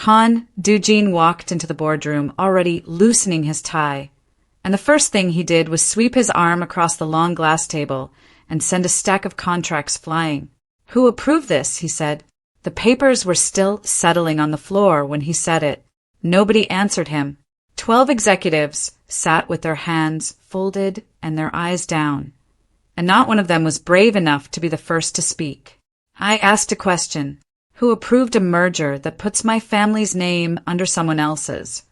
Han Dujin walked into the boardroom, already loosening his tie, and the first thing he did was sweep his arm across the long glass table and send a stack of contracts flying. "Who approved this?" he said. The papers were still settling on the floor when he said it. Nobody answered him. 12 executives sat with their hands folded and their eyes down, and not one of them was brave enough to be the first to speak. "I asked a question. Who approved a merger that puts my family's name under someone else's?"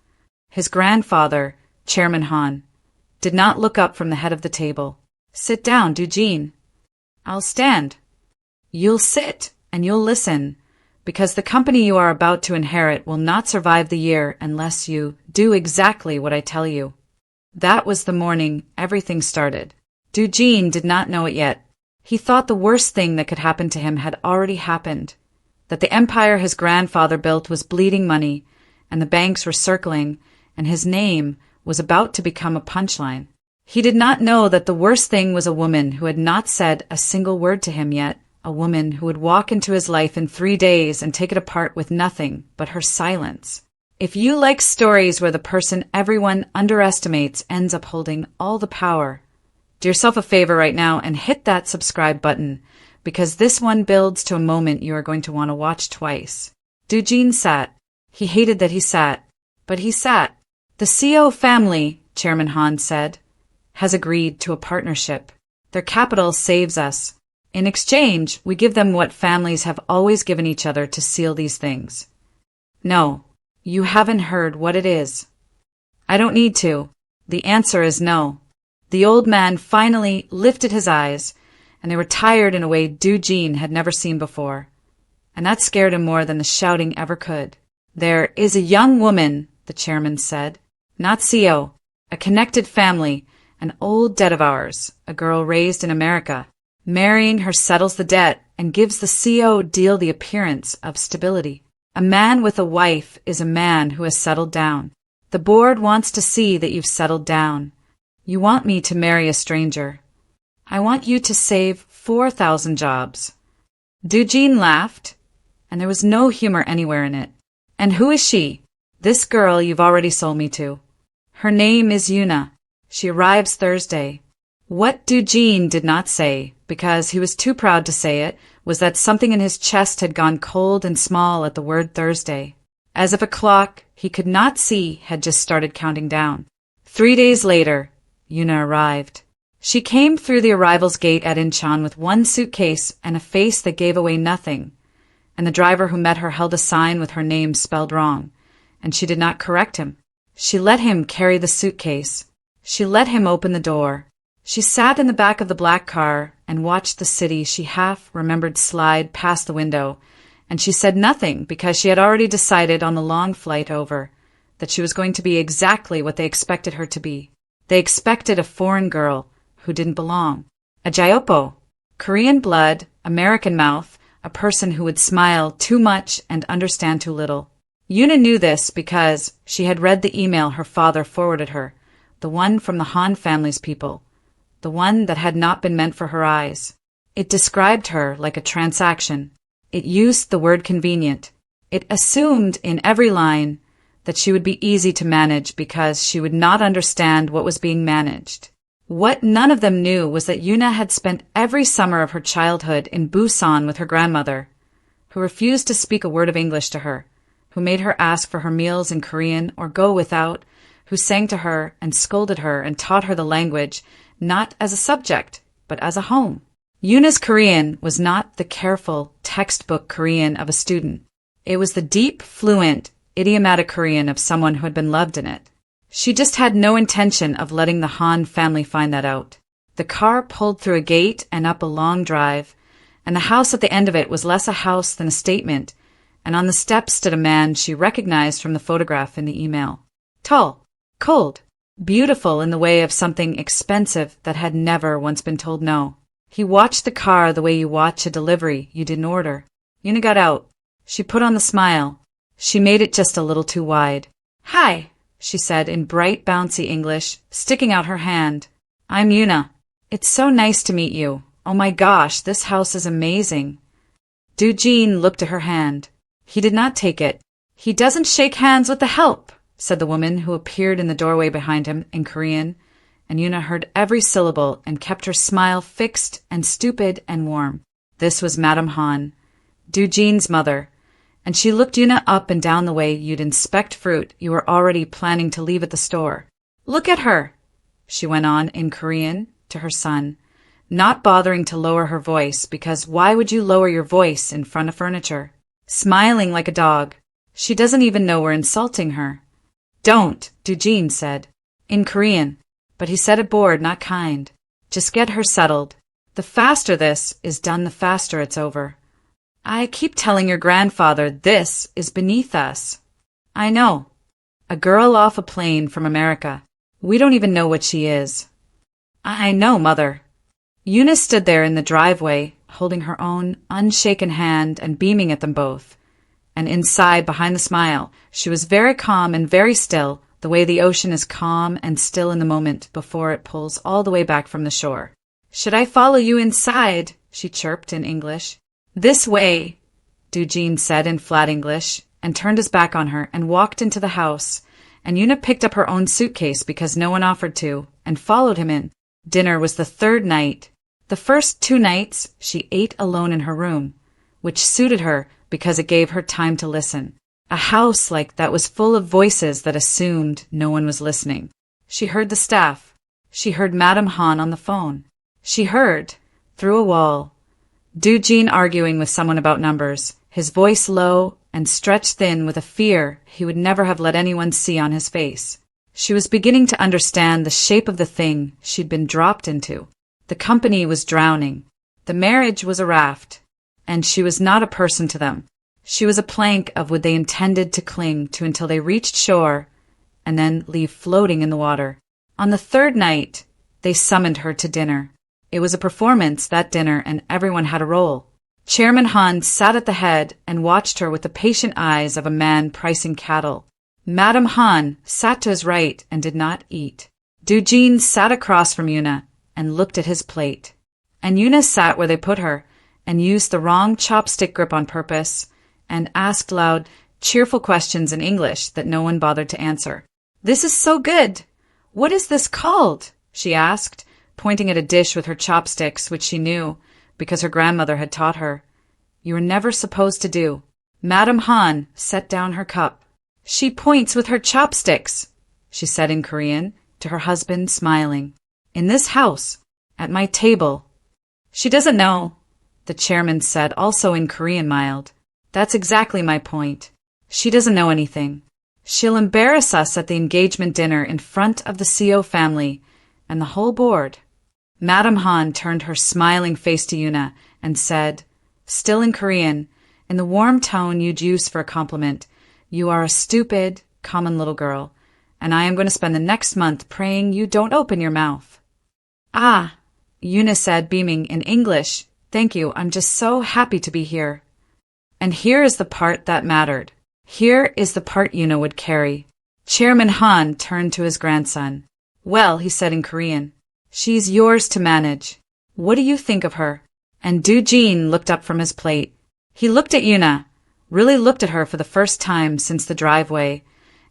His grandfather, Chairman Han, did not look up from the head of the table. "Sit down, Dujin." "I'll stand." "You'll sit, and you'll listen, because the company you are about to inherit will not survive the year unless you do exactly what I tell you." That was the morning everything started. Dujin did not know it yet. He thought the worst thing that could happen to him had already happened, that the empire his grandfather built was bleeding money, and the banks were circling, and his name was about to become a punchline. He did not know that the worst thing was a woman who had not said a single word to him yet, a woman who would walk into his life in 3 days and take it apart with nothing but her silence. If you like stories where the person everyone underestimates ends up holding all the power, do yourself a favor right now and hit that subscribe button, because this one builds to a moment you are going to want to watch twice. Dujin sat. He hated that he sat, but he sat. "The CO family," Chairman Han said, "has agreed to a partnership. Their capital saves us. In exchange, we give them what families have always given each other to seal these things." "No, you haven't heard what it is." "I don't need to. The answer is no." The old man finally lifted his eyes, and they were tired in a way Dujin had never seen before, and that scared him more than the shouting ever could. "There is a young woman," the chairman said, "not CO, a connected family, an old debt of ours, a girl raised in America. Marrying her settles the debt and gives the CO deal the appearance of stability. A man with a wife is a man who has settled down. The board wants to see that you've settled down. You want me to marry a stranger. I want you to save 4,000 jobs." Dujin laughed, and there was no humor anywhere in it. "And who is she?" "This girl you've already sold me to. Her name is Yuna. She arrives Thursday." What Dujin did not say, because he was too proud to say it, was that something in his chest had gone cold and small at the word Thursday, as if a clock he could not see had just started counting down. 3 days later, Yuna arrived. She came through the arrivals gate at Incheon with one suitcase and a face that gave away nothing, and the driver who met her held a sign with her name spelled wrong, and she did not correct him. She let him carry the suitcase. She let him open the door. She sat in the back of the black car and watched the city she half-remembered slide past the window, and she said nothing because she had already decided on the long flight over that she was going to be exactly what they expected her to be. They expected a foreign girl who didn't belong. A gyopo, Korean blood, American mouth, a person who would smile too much and understand too little. Yuna knew this because she had read the email her father forwarded her, the one from the Han family's people, the one that had not been meant for her eyes. It described her like a transaction. It used the word convenient. It assumed in every line that she would be easy to manage because she would not understand what was being managed. What none of them knew was that Yuna had spent every summer of her childhood in Busan with her grandmother, who refused to speak a word of English to her, who made her ask for her meals in Korean or go without, who sang to her and scolded her and taught her the language, not as a subject, but as a home. Yuna's Korean was not the careful textbook Korean of a student. It was the deep, fluent, idiomatic Korean of someone who had been loved in it. She just had no intention of letting the Han family find that out. The car pulled through a gate and up a long drive, and the house at the end of it was less a house than a statement, and on the steps stood a man she recognized from the photograph in the email. Tall, cold, beautiful in the way of something expensive that had never once been told no. He watched the car the way you watch a delivery you didn't order. Yuna got out. She put on the smile. She made it just a little too wide. "Hi," she said in bright, bouncy English, sticking out her hand. "I'm Yuna. It's so nice to meet you. Oh my gosh, this house is amazing." Dujin looked at her hand. He did not take it. He doesn't shake hands with the help, said the woman who appeared in the doorway behind him in Korean, and Yuna heard every syllable and kept her smile fixed and stupid and warm. This was Madame Han, Doo-jin's mother, and she looked Yuna up and down the way you'd inspect fruit you were already planning to leave at the store. Look at her, she went on in Korean to her son, not bothering to lower her voice because why would you lower your voice in front of furniture? Smiling like a dog. She doesn't even know we're insulting her. Don't, Doo-jin said, in Korean, but he said it bored, not kind. Just get her settled. The faster this is done, the faster it's over. I keep telling your grandfather this is beneath us. I know. A girl off a plane from America. We don't even know what she is. I know, Mother. Yuna stood there in the driveway, holding her own unshaken hand and beaming at them both. And inside, behind the smile, she was very calm and very still, the way the ocean is calm and still in the moment before it pulls all the way back from the shore. Should I follow you inside? She chirped in English. This way, Doo-jin said in flat English, and turned his back on her and walked into the house, and Yuna picked up her own suitcase because no one offered to, and followed him in. Dinner was the third night. The first 2 nights she ate alone in her room, which suited her because it gave her time to listen. A house like that was full of voices that assumed no one was listening. She heard the staff. She heard Madame Han on the phone. She heard, through a wall, Doo-jin arguing with someone about numbers, his voice low and stretched thin with a fear he would never have let anyone see on his face. She was beginning to understand the shape of the thing she'd been dropped into. The company was drowning. The marriage was a raft, and she was not a person to them. She was a plank of wood they intended to cling to until they reached shore and then leave floating in the water. On the third night, they summoned her to dinner. It was a performance, that dinner, and everyone had a role. Chairman Han sat at the head and watched her with the patient eyes of a man pricing cattle. Madame Han sat to his right and did not eat. Doo-jin sat across from Yuna and looked at his plate. And Yuna sat where they put her and used the wrong chopstick grip on purpose and asked loud, cheerful questions in English that no one bothered to answer. This is so good. What is this called? She asked, pointing at a dish with her chopsticks, which she knew, because her grandmother had taught her. You were never supposed to do. Madame Han set down her cup. She points with her chopsticks, she said in Korean, to her husband, smiling. In this house, at my table. She doesn't know, the chairman said, also in Korean mild. That's exactly my point. She doesn't know anything. She'll embarrass us at the engagement dinner in front of the CO family and the whole board. Madame Han turned her smiling face to Yuna and said, still in Korean, in the warm tone you'd use for a compliment, you are a stupid, common little girl, and I am going to spend the next month praying you don't open your mouth. Ah, Yuna said, beaming in English, thank you, I'm just so happy to be here. And here is the part that mattered. Here is the part Yuna would carry. Chairman Han turned to his grandson. Well, he said in Korean, she's yours to manage. What do you think of her? And Doo-jin looked up from his plate. He looked at Yuna, really looked at her for the first time since the driveway,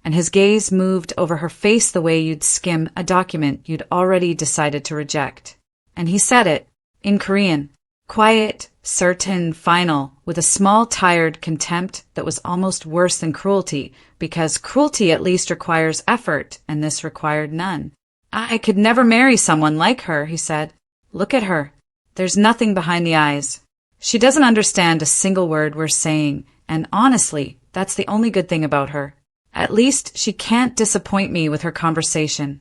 and his gaze moved over her face the way you'd skim a document you'd already decided to reject. And he said it, in Korean, quiet, certain, final, with a small, tired contempt that was almost worse than cruelty, because cruelty at least requires effort, and this required none. I could never marry someone like her, he said. Look at her. There's nothing behind the eyes. She doesn't understand a single word we're saying, and honestly, that's the only good thing about her. At least she can't disappoint me with her conversation.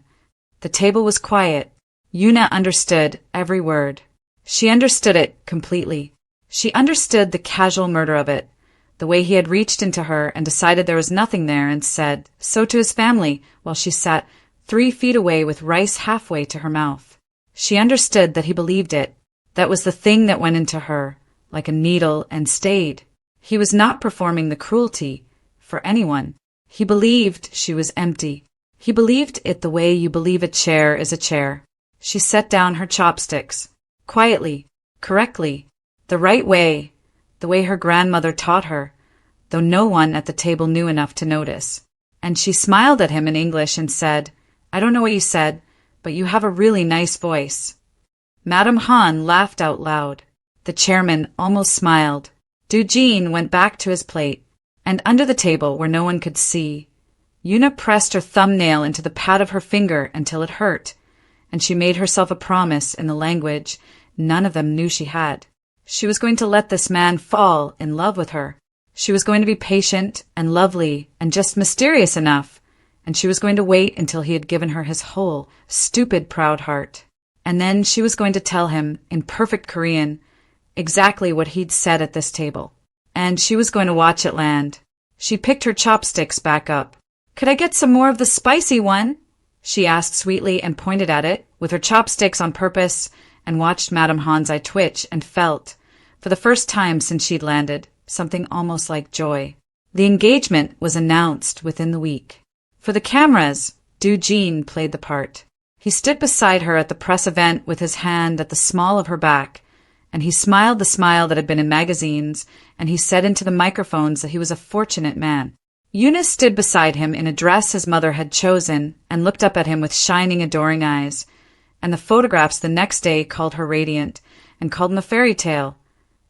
The table was quiet. Yuna understood every word. She understood it completely. She understood the casual murder of it, the way he had reached into her and decided there was nothing there and said so to his family while she sat 3 feet away with rice halfway to her mouth. She understood that he believed it. That was the thing that went into her, like a needle, and stayed. He was not performing the cruelty for anyone. He believed she was empty. He believed it the way you believe a chair is a chair. She set down her chopsticks. Quietly, correctly, the right way, the way her grandmother taught her, though no one at the table knew enough to notice. And she smiled at him in English and said, "I don't know what you said, but you have a really nice voice." Madame Han laughed out loud. The chairman almost smiled. Dujin went back to his plate, and under the table where no one could see, Yuna pressed her thumbnail into the pad of her finger until it hurt, and she made herself a promise in the language none of them knew she had. She was going to let this man fall in love with her. She was going to be patient and lovely and just mysterious enough, and she was going to wait until he had given her his whole, stupid, proud heart. And then she was going to tell him, in perfect Korean, exactly what he'd said at this table. And she was going to watch it land. She picked her chopsticks back up. "Could I get some more of the spicy one?" she asked sweetly and pointed at it, with her chopsticks on purpose, and watched Madame Han's eye twitch and felt, for the first time since she'd landed, something almost like joy. The engagement was announced within the week. For the cameras, Dujin played the part. He stood beside her at the press event with his hand at the small of her back, and he smiled the smile that had been in magazines, and he said into the microphones that he was a fortunate man. Yuna stood beside him in a dress his mother had chosen and looked up at him with shining, adoring eyes, and the photographs the next day called her radiant and called him a fairy tale,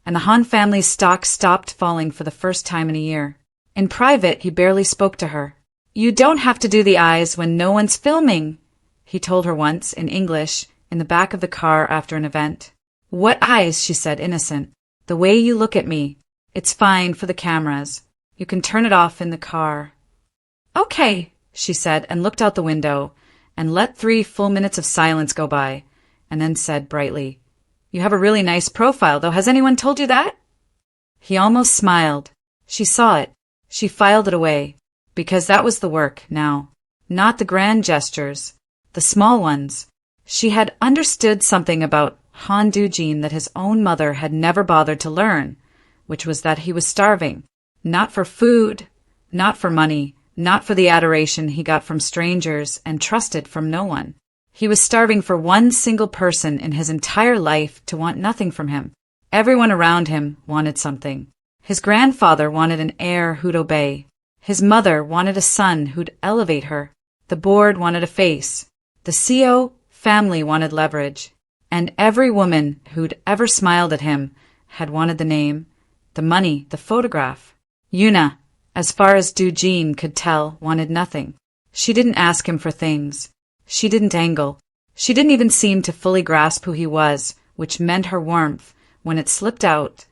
and the Han family's stock stopped falling for the first time in a year. In private, he barely spoke to her. "You don't have to do the eyes when no one's filming," he told her once, in English, in the back of the car after an event. "What eyes?" she said, innocent. "The way you look at me. It's fine for the cameras. You can turn it off in the car." "Okay," she said, and looked out the window, and let 3 full minutes of silence go by, and then said brightly, "You have a really nice profile, though. Has anyone told you that?" He almost smiled. She saw it. She filed it away, because that was the work now, not the grand gestures, the small ones. She had understood something about Han Dujin that his own mother had never bothered to learn, which was that he was starving, not for food, not for money, not for the adoration he got from strangers and trusted from no one. He was starving for one single person in his entire life to want nothing from him. Everyone around him wanted something. His grandfather wanted an heir who'd obey. His mother wanted a son who'd elevate her. The board wanted a face. The CO family wanted leverage. And every woman who'd ever smiled at him had wanted the name, the money, the photograph. Yuna, as far as Dujin could tell, wanted nothing. She didn't ask him for things. She didn't angle. She didn't even seem to fully grasp who he was, which meant her warmth, when it slipped out,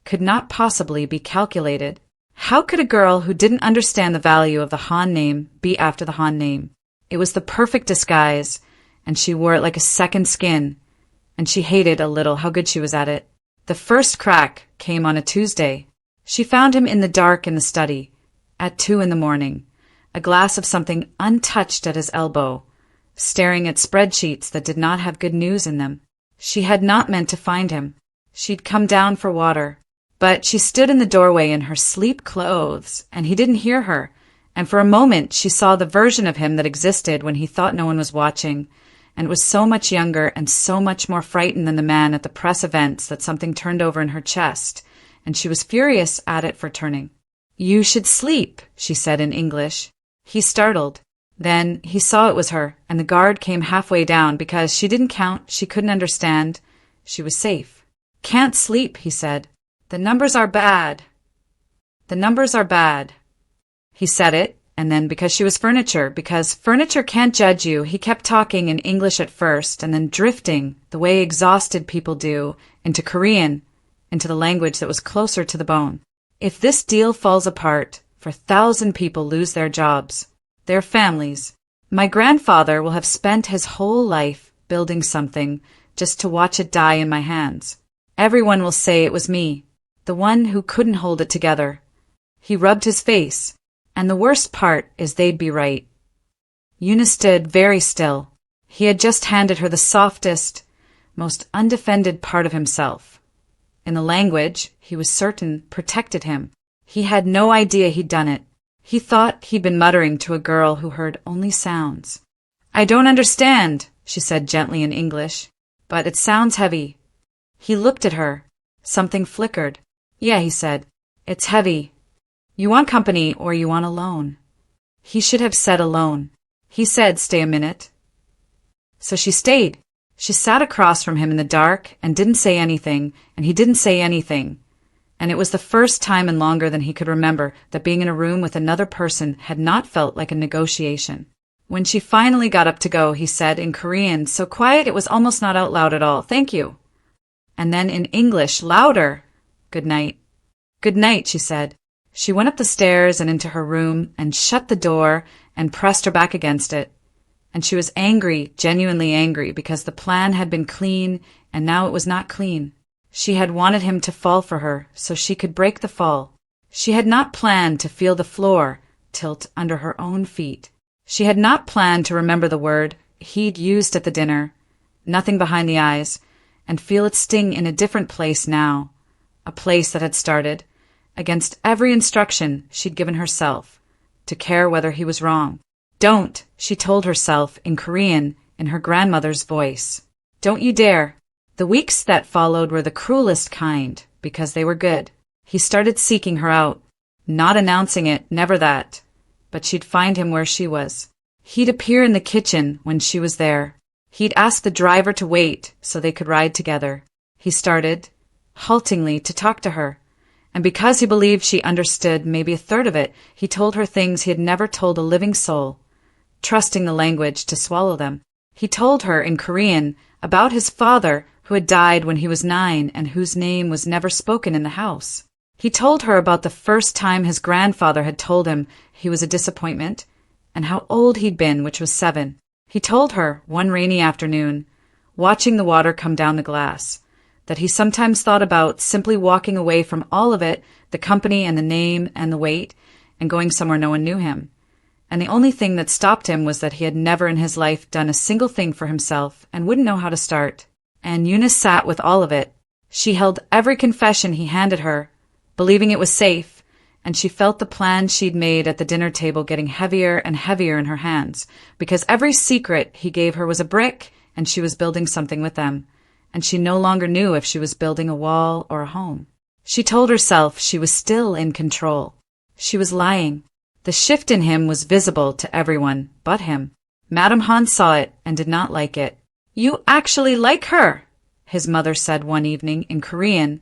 could not possibly be calculated. How could a girl who didn't understand the value of the Han name be after the Han name? It was the perfect disguise, and she wore it like a second skin, and she hated a little how good she was at it. The first crack came on a Tuesday. She found him in the dark in the study, at 2 a.m, a glass of something untouched at his elbow, staring at spreadsheets that did not have good news in them. She had not meant to find him. She'd come down for water, but she stood in the doorway in her sleep clothes, and he didn't hear her, and for a moment she saw the version of him that existed when he thought no one was watching, and was so much younger and so much more frightened than the man at the press events that something turned over in her chest, and she was furious at it for turning. "You should sleep," she said in English. He startled. Then he saw it was her, and the guard came halfway down because she didn't count, she couldn't understand. She was safe. "Can't sleep," he said. "The numbers are bad. The numbers are bad." He said it, and then because she was furniture, because furniture can't judge you, he kept talking in English at first, and then drifting, the way exhausted people do, into Korean, into the language that was closer to the bone. "If this deal falls apart, 4,000 people lose their jobs, their families. My grandfather will have spent his whole life building something just to watch it die in my hands. Everyone will say it was me, the one who couldn't hold it together." He rubbed his face. "And the worst part is they'd be right." Yuna stood very still. He had just handed her the softest, most undefended part of himself. In the language, he was certain, protected him. He had no idea he'd done it. He thought he'd been muttering to a girl who heard only sounds. "I don't understand," she said gently in English, "but it sounds heavy." He looked at her. Something flickered. "Yeah," he said. "It's heavy." You want company or you want alone? He should have said alone. He said, stay a minute. So she stayed. She sat across from him in the dark and didn't say anything, and he didn't say anything. And it was the first time in longer than he could remember that being in a room with another person had not felt like a negotiation. When she finally got up to go, he said in Korean, so quiet it was almost not out loud at all, thank you. And then in English, louder, good night. Good night, she said. She went up the stairs and into her room and shut the door and pressed her back against it. And she was angry, genuinely angry, because the plan had been clean and now it was not clean. She had wanted him to fall for her so she could break the fall. She had not planned to feel the floor tilt under her own feet. She had not planned to remember the word he'd used at the dinner, nothing behind the eyes, and feel it sting in a different place now, a place that had started, against every instruction she'd given herself, to care whether he was wrong. Don't, she told herself in Korean in her grandmother's voice. Don't you dare. The weeks that followed were the cruelest kind, because they were good. He started seeking her out, not announcing it, never that. But she'd find him where she was. He'd appear in the kitchen when she was there. He'd ask the driver to wait so they could ride together. He started, haltingly, to talk to her. And because he believed she understood maybe a third of it, he told her things he had never told a living soul, trusting the language to swallow them. He told her in Korean about his father who had died when he was 9 and whose name was never spoken in the house. He told her about the first time his grandfather had told him he was a disappointment, and how old he'd been, which was 7. He told her, one rainy afternoon, watching the water come down the glass, that he sometimes thought about simply walking away from all of it, the company and the name and the weight, and going somewhere no one knew him. And the only thing that stopped him was that he had never in his life done a single thing for himself and wouldn't know how to start. And Yuna sat with all of it. She held every confession he handed her, believing it was safe, and she felt the plan she'd made at the dinner table getting heavier and heavier in her hands, because every secret he gave her was a brick, and she was building something with them, and she no longer knew if she was building a wall or a home. She told herself she was still in control. She was lying. The shift in him was visible to everyone but him. Madame Han saw it and did not like it. You actually like her, his mother said one evening in Korean,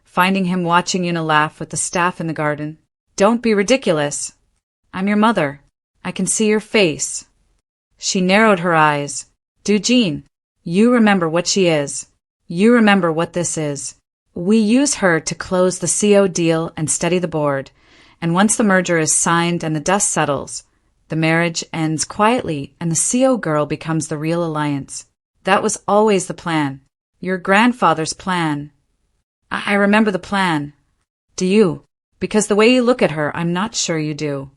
finding him watching Yuna laugh with the staff in the garden. Don't be ridiculous. I'm your mother. I can see your face. She narrowed her eyes. Doo-jin, you remember what she is. You remember what this is. We use her to close the CO deal and steady the board, and once the merger is signed and the dust settles, the marriage ends quietly and the CO girl becomes the real alliance. That was always the plan. Your grandfather's plan. I remember the plan. Do you? Because the way you look at her, I'm not sure you do.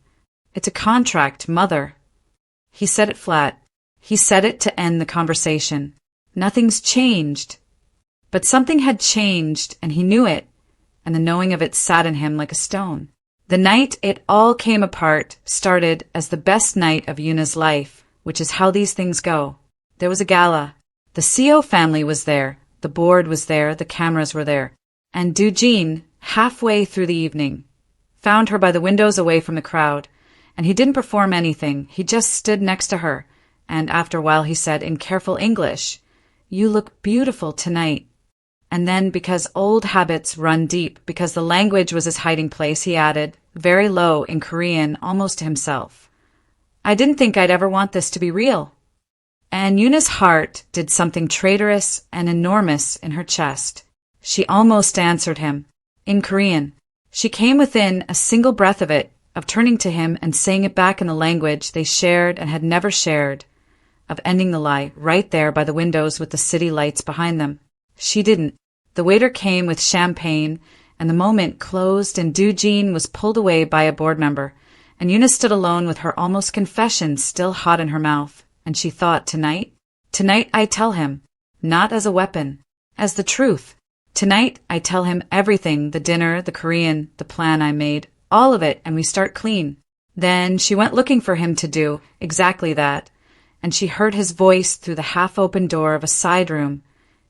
It's a contract, mother. He said it flat. He said it to end the conversation. Nothing's changed. But something had changed, and he knew it, and the knowing of it sat in him like a stone. The night it all came apart started as the best night of Yuna's life, which is how these things go. There was a gala. The CO family was there. The board was there. The cameras were there. And Doo-jin, halfway through the evening, found her by the windows away from the crowd, and he didn't perform anything. He just stood next to her, and after a while he said in careful English, You look beautiful tonight. And then, because old habits run deep, because the language was his hiding place, he added, very low in Korean, almost to himself, I didn't think I'd ever want this to be real. And Yuna's heart did something traitorous and enormous in her chest. She almost answered him, in Korean. She came within a single breath of it, of turning to him and saying it back in the language they shared and had never shared, of ending the lie right there by the windows with the city lights behind them. She didn't. The waiter came with champagne, and the moment closed and Doo-jin was pulled away by a board member, and Yuna stood alone with her almost confession still hot in her mouth, and she thought, tonight I tell him, not as a weapon, as the truth. Tonight I tell him everything, the dinner, the Korean, the plan I made, all of it, and we start clean. Then she went looking for him to do exactly that, and she heard his voice through the half-open door of a side room,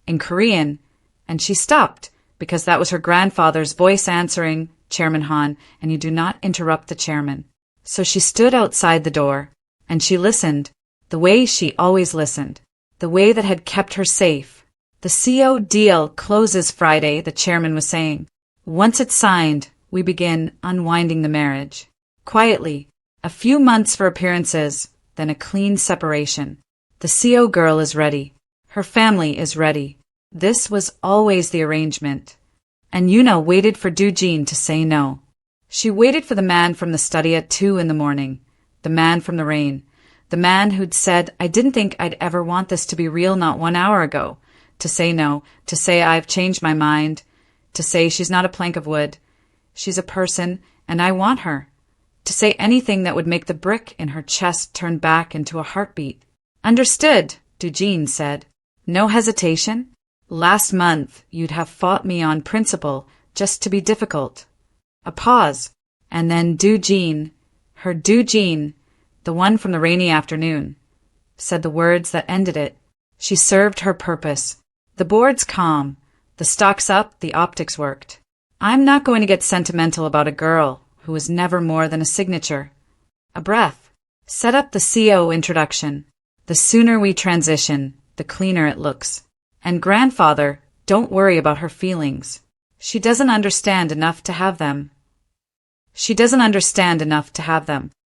in Korean, and she stopped, because that was her grandfather's voice answering, Chairman Han, and you do not interrupt the chairman." So she stood outside the door, and she listened, the way she always listened, the way that had kept her safe. "The CO deal closes Friday," the chairman was saying. "Once it's signed, we begin unwinding the marriage. Quietly, a few months for appearances, then a clean separation. The CO girl is ready. Her family is ready. This was always the arrangement." And Yuna waited for Doo-jin to say no. She waited for the man from the study at 2 in the morning, the man from the rain, the man who'd said, "I didn't think I'd ever want this to be real not 1 hour ago," to say no, to say, "I've changed my mind," to say, "She's not a plank of wood. She's a person, and I want her," to say anything that would make the brick in her chest turn back into a heartbeat. "Understood," Doo-jin said. "No hesitation? Last month, you'd have fought me on principle, just to be difficult." A pause, and then Doo-jin, her Doo-jin, the one from the rainy afternoon, said the words that ended it. She served her purpose. The board's calm. The stock's up, the optics worked. I'm not going to get sentimental about a girl who was never more than a signature. A breath. Set up the CO introduction. The sooner we transition, the cleaner it looks. And grandfather, don't worry about her feelings. She doesn't understand enough to have them.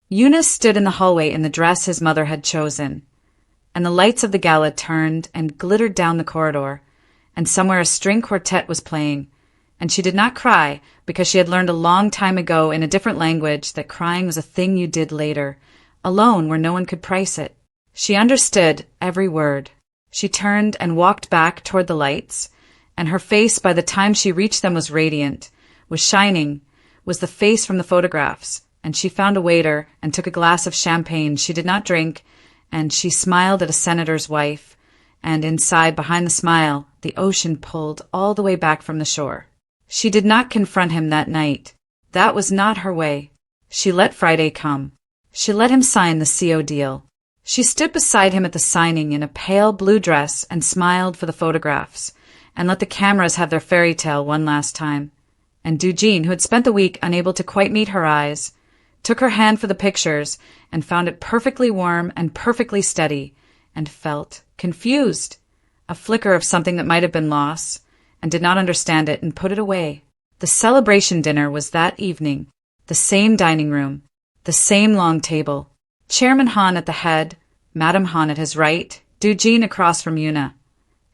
Yuna stood in the hallway in the dress his mother had chosen, and the lights of the gala turned and glittered down the corridor, and somewhere a string quartet was playing, and she did not cry because she had learned a long time ago in a different language that crying was a thing you did later, alone where no one could price it. She understood every word. She turned and walked back toward the lights, and her face by the time she reached them was radiant, was shining, was the face from the photographs, and she found a waiter and took a glass of champagne she did not drink, and she smiled at a senator's wife, and inside, behind the smile, the ocean pulled all the way back from the shore. She did not confront him that night. That was not her way. She let Friday come. She let him sign the CO deal. She stood beside him at the signing in a pale blue dress and smiled for the photographs, and let the cameras have their fairy tale one last time. And Doo-jin, who had spent the week unable to quite meet her eyes, took her hand for the pictures and found it perfectly warm and perfectly steady, and felt confused, a flicker of something that might have been loss, and did not understand it and put it away. The celebration dinner was that evening, the same dining room, the same long table, Chairman Han at the head, Madam Han at his right, Doo-jin across from Yuna.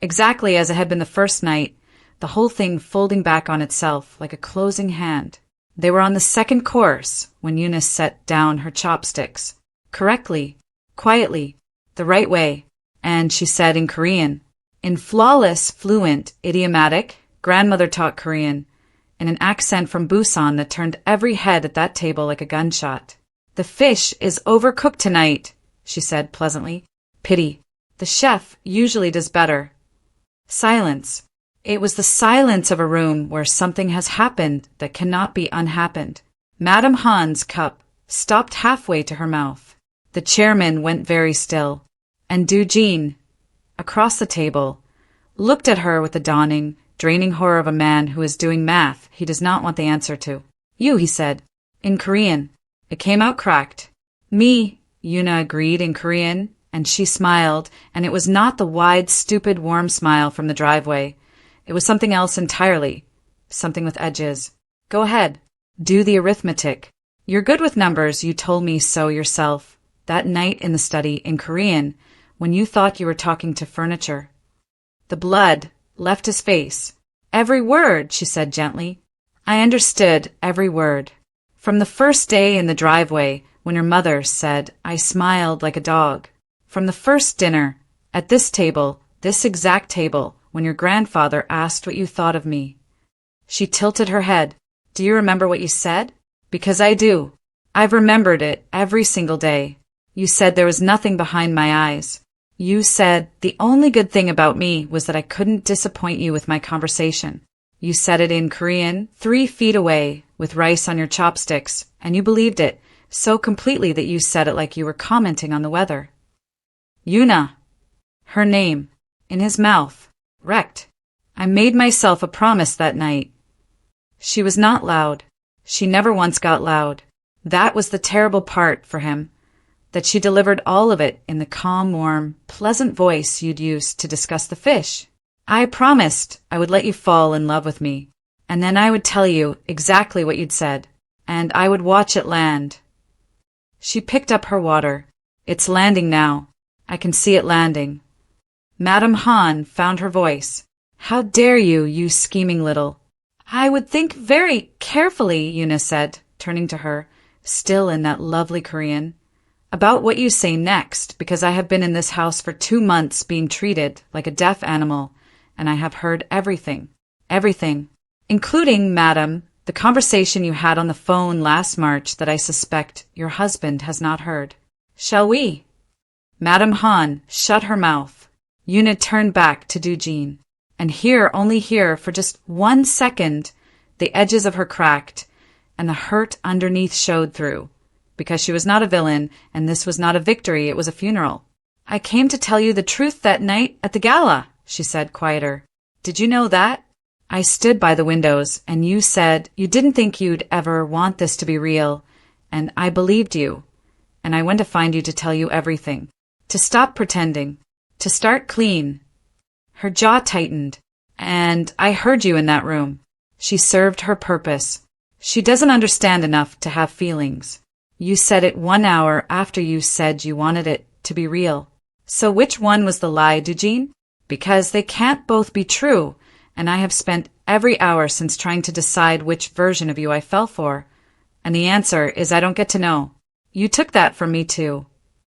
Exactly as it had been the first night, the whole thing folding back on itself like a closing hand. They were on the second course when Yuna set down her chopsticks. Correctly, quietly, the right way, and she said in Korean, in flawless, fluent, idiomatic, grandmother taught Korean, in an accent from Busan that turned every head at that table like a gunshot. "The fish is overcooked tonight," she said pleasantly. "Pity. The chef usually does better." Silence. It was the silence of a room where something has happened that cannot be unhappened. Madam Han's cup stopped halfway to her mouth. The chairman went very still, and Doo-jin, across the table, looked at her with the dawning, draining horror of a man who is doing math he does not want the answer to. "You," he said, in Korean. It came out cracked. "Me," Yuna agreed in Korean, and she smiled, and it was not the wide, stupid, warm smile from the driveway. It was something else entirely, something with edges. "Go ahead. Do the arithmetic. You're good with numbers, you told me so yourself, that night in the study in Korean, when you thought you were talking to furniture." The blood left his face. "Every word," she said gently. "I understood every word. From the first day in the driveway, when your mother said I smiled like a dog. From the first dinner, at this table, this exact table, when your grandfather asked what you thought of me." She tilted her head. "Do you remember what you said?" "Because I do. I've remembered it every single day. You said there was nothing behind my eyes. You said the only good thing about me was that I couldn't disappoint you with my conversation. You said it in Korean, 3 feet away, with rice on your chopsticks, and you believed it, so completely that you said it like you were commenting on the weather." Yuna. Her name. In his mouth. Wrecked. "I made myself a promise that night." She was not loud. She never once got loud. That was the terrible part for him, that she delivered all of it in the calm, warm, pleasant voice you'd use to discuss the fish. I promised I would let you fall in love with me, and then I would tell you exactly what you'd said, and I would watch it land. She picked up her water. It's landing now. I can see it landing. Madame Han found her voice. How dare you, you scheming little— I would think very carefully, Yuna said, turning to her, still in that lovely Korean, about what you say next, because I have been in this house for 2 months being treated like a deaf animal, and I have heard everything. Everything. Including, madam, the conversation you had on the phone last March that I suspect your husband has not heard. Shall we? Madame Han shut her mouth. Yuna turned back to Dujin. And only here, for just 1 second, the edges of her cracked, and the hurt underneath showed through, because she was not a villain, and this was not a victory, it was a funeral. I came to tell you the truth that night at the gala, she said, quieter. Did you know that? I stood by the windows, and you said you didn't think you'd ever want this to be real, and I believed you, and I went to find you to tell you everything, to stop pretending, to start clean. Her jaw tightened, and I heard you in that room. She served her purpose. She doesn't understand enough to have feelings. You said it 1 hour after you said you wanted it to be real. So which one was the lie, Dujin? Because they can't both be true, and I have spent every hour since trying to decide which version of you I fell for. And the answer is I don't get to know. You took that from me too.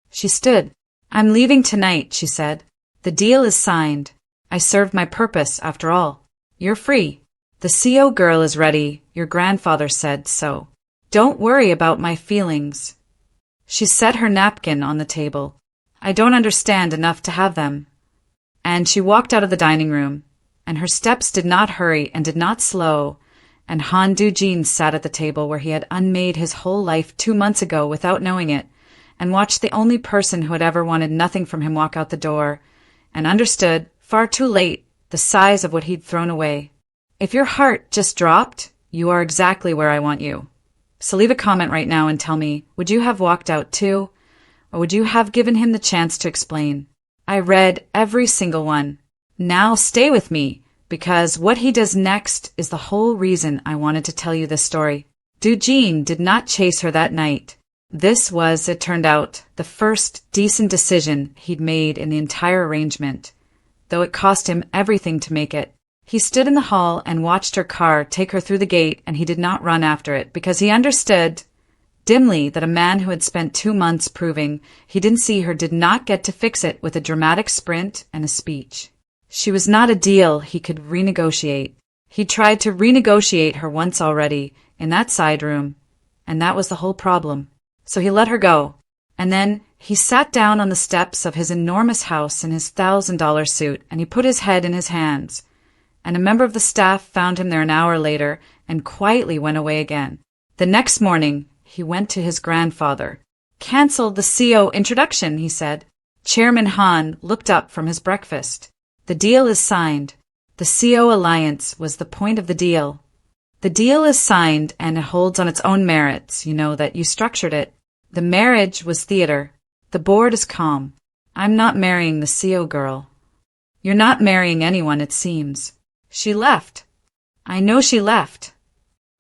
She stood. I'm leaving tonight, she said. The deal is signed. I served my purpose, after all. You're free. The CO girl is ready. Your grandfather said so. Don't worry about my feelings. She set her napkin on the table. I don't understand enough to have them. And she walked out of the dining room, and her steps did not hurry and did not slow, and Han Dujin sat at the table where he had unmade his whole life 2 months ago without knowing it, and watched the only person who had ever wanted nothing from him walk out the door, and understood, far too late, the size of what he'd thrown away. If your heart just dropped, you are exactly where I want you. So leave a comment right now and tell me, would you have walked out too? Or would you have given him the chance to explain? I read every single one. Now stay with me, because what he does next is the whole reason I wanted to tell you this story. Dujin did not chase her that night. This was, it turned out, the first decent decision he'd made in the entire arrangement, though it cost him everything to make it. He stood in the hall and watched her car take her through the gate, and he did not run after it, because he understood dimly that a man who had spent 2 months proving he didn't see her did not get to fix it with a dramatic sprint and a speech. She was not a deal he could renegotiate. He tried to renegotiate her once already, in that side room, and that was the whole problem. So he let her go, and then he sat down on the steps of his enormous house in his $1,000 suit, and he put his head in his hands, and a member of the staff found him there an hour later and quietly went away again. The next morning, he went to his grandfather. Cancel the CO introduction, he said. Chairman Han looked up from his breakfast. The deal is signed. The CO alliance was the point of the deal. The deal is signed and it holds on its own merits, you know that you structured it. The marriage was theater. The board is calm. I'm not marrying the CO girl. You're not marrying anyone, it seems. She left. I know she left.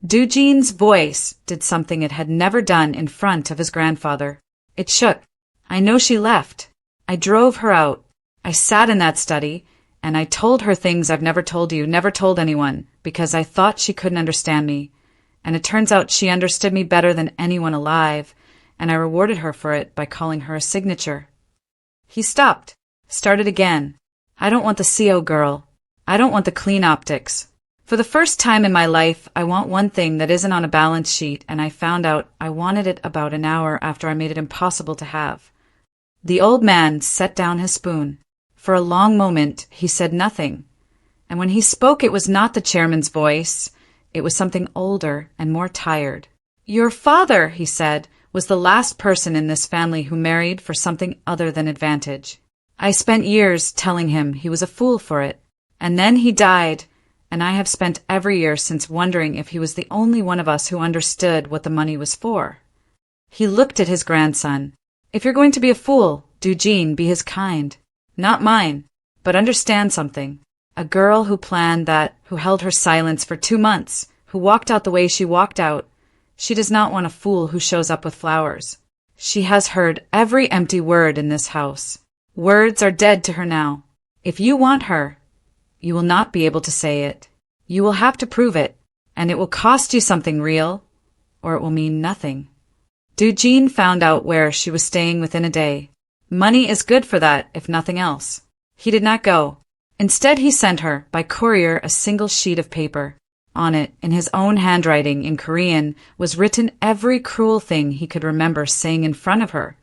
Dujin's voice did something it had never done in front of his grandfather. It shook. I know she left. I drove her out. I sat in that study, and I told her things I've never told you, never told anyone, because I thought she couldn't understand me. And it turns out she understood me better than anyone alive, and I rewarded her for it by calling her a signature. He stopped, started again. I don't want the CO girl. I don't want the clean optics. For the first time in my life, I want one thing that isn't on a balance sheet, and I found out I wanted it about an hour after I made it impossible to have. The old man set down his spoon. For a long moment, he said nothing. And when he spoke, it was not the chairman's voice. It was something older and more tired. Your father, he said, was the last person in this family who married for something other than advantage. I spent years telling him he was a fool for it. And then he died, and I have spent every year since wondering if he was the only one of us who understood what the money was for. He looked at his grandson. If you're going to be a fool, do Jean be his kind. Not mine, but understand something. A girl who planned that, who held her silence for 2 months, who walked out the way she walked out, she does not want a fool who shows up with flowers. She has heard every empty word in this house. Words are dead to her now. If you want her, you will not be able to say it. You will have to prove it, and it will cost you something real, or it will mean nothing. Jean found out where she was staying within a day. Money is good for that, if nothing else. He did not go. Instead, he sent her, by courier, a single sheet of paper. On it, in his own handwriting in Korean, was written every cruel thing he could remember saying in front of her,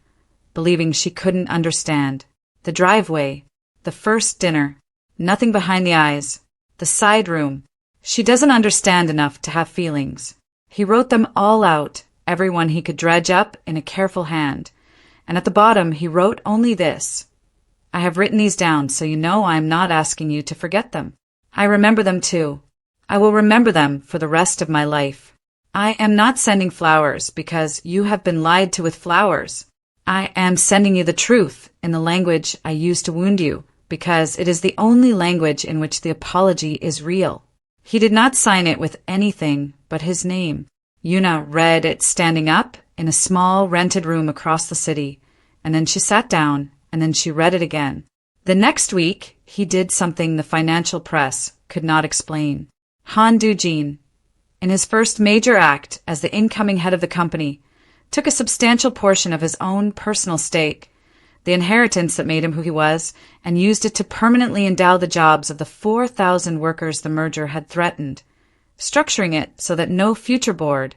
believing she couldn't understand. The driveway, the first dinner, nothing behind the eyes, the side room. She doesn't understand enough to have feelings. He wrote them all out, every one he could dredge up in a careful hand, and at the bottom he wrote only this: I have written these down so you know I am not asking you to forget them. I remember them too. I will remember them for the rest of my life. I am not sending flowers because you have been lied to with flowers. I am sending you the truth in the language I used to wound you, because it is the only language in which the apology is real. He did not sign it with anything but his name. Yuna read it standing up in a small rented room across the city, and then she sat down, and then she read it again. The next week, he did something the financial press could not explain. Han Do-jin, in his first major act as the incoming head of the company, took a substantial portion of his own personal stake, the inheritance that made him who he was, and used it to permanently endow the jobs of the 4,000 workers the merger had threatened, structuring it so that no future board,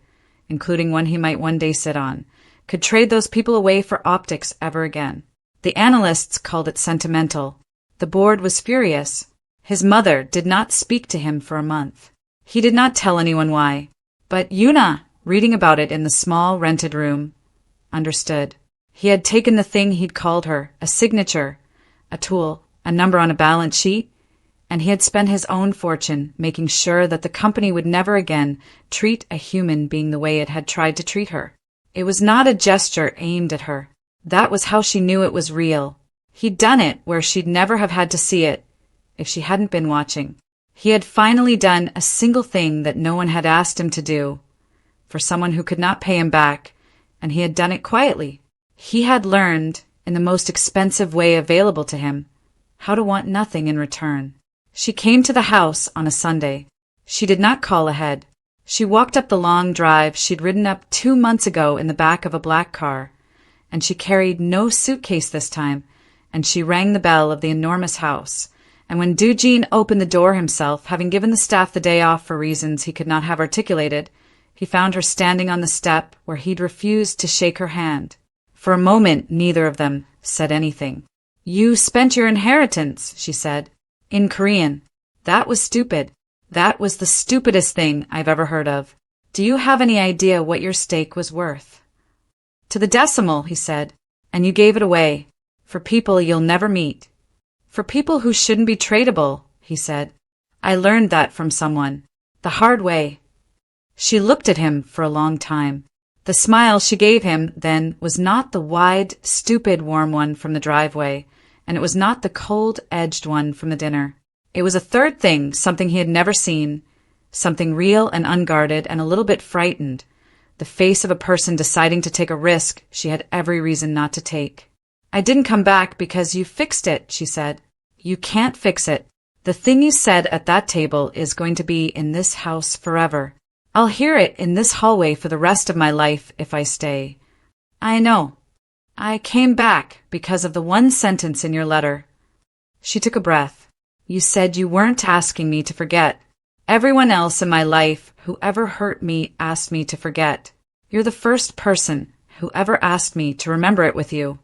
including one he might one day sit on, could trade those people away for optics ever again. The analysts called it sentimental. The board was furious. His mother did not speak to him for a month. He did not tell anyone why, but Yuna, reading about it in the small rented room, understood. He had taken the thing he'd called her, a signature, a tool, a number on a balance sheet, and he had spent his own fortune making sure that the company would never again treat a human being the way it had tried to treat her. It was not a gesture aimed at her. That was how she knew it was real. He'd done it where she'd never have had to see it if she hadn't been watching. He had finally done a single thing that no one had asked him to do, for someone who could not pay him back, and he had done it quietly. He had learned, in the most expensive way available to him, how to want nothing in return. She came to the house on a Sunday. She did not call ahead. She walked up the long drive she'd ridden up 2 months ago in the back of a black car, and she carried no suitcase this time, and she rang the bell of the enormous house. And when Do-jin opened the door himself, having given the staff the day off for reasons he could not have articulated, he found her standing on the step where he'd refused to shake her hand. For a moment, neither of them said anything. You spent your inheritance, she said, in Korean. That was stupid. That was the stupidest thing I've ever heard of. Do you have any idea what your stake was worth? To the decimal, he said, and you gave it away, for people you'll never meet. For people who shouldn't be tradable, he said. I learned that from someone. The hard way. She looked at him for a long time. The smile she gave him then was not the wide, stupid, warm one from the driveway, and it was not the cold-edged one from the dinner. It was a third thing, something he had never seen, something real and unguarded and a little bit frightened, the face of a person deciding to take a risk she had every reason not to take. I didn't come back because you fixed it, she said. You can't fix it. The thing you said at that table is going to be in this house forever. I'll hear it in this hallway for the rest of my life if I stay. I know. I came back because of the one sentence in your letter. She took a breath. You said you weren't asking me to forget. Everyone else in my life who ever hurt me asked me to forget. You're the first person who ever asked me to remember it with you.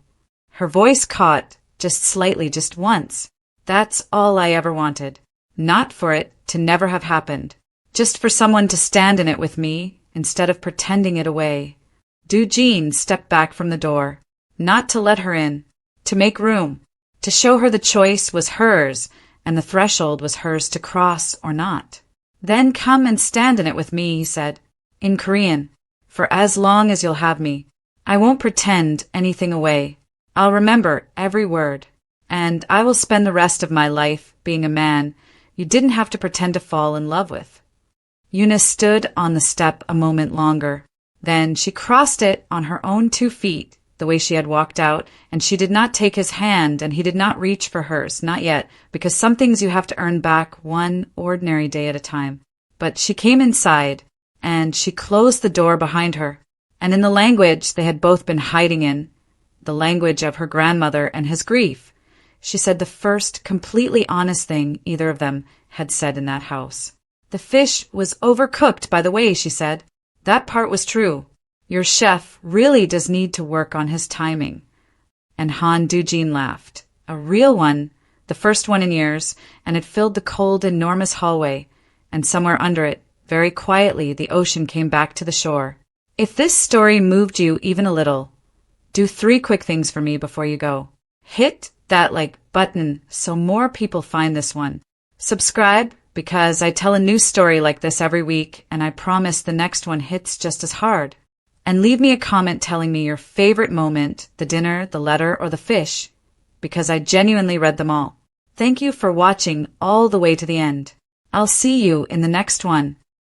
Her voice caught, just slightly, just once. That's all I ever wanted. Not for it to never have happened. Just for someone to stand in it with me, instead of pretending it away. Do-jin stepped back from the door. Not to let her in. To make room. To show her the choice was hers, and the threshold was hers to cross or not. Then come and stand in it with me, he said, in Korean, for as long as you'll have me. I won't pretend anything away. I'll remember every word, and I will spend the rest of my life being a man you didn't have to pretend to fall in love with. Yuna stood on the step a moment longer. Then she crossed it on her own 2 feet, the way she had walked out, and she did not take his hand, and he did not reach for hers, not yet, because some things you have to earn back one ordinary day at a time. But she came inside, and she closed the door behind her, and in the language they had both been hiding in, the language of her grandmother and his grief, she said the first completely honest thing either of them had said in that house. The fish was overcooked, by the way, she said. That part was true. Your chef really does need to work on his timing. And Han Dujin laughed. A real one, the first one in years, and it filled the cold, enormous hallway, and somewhere under it, very quietly, the ocean came back to the shore. If this story moved you even a little, do 3 quick things for me before you go. Hit that like button so more people find this one. Subscribe, because I tell a new story like this every week, and I promise the next one hits just as hard. And leave me a comment telling me your favorite moment, the dinner, the letter, or the fish, because I genuinely read them all. Thank you for watching all the way to the end. I'll see you in the next one.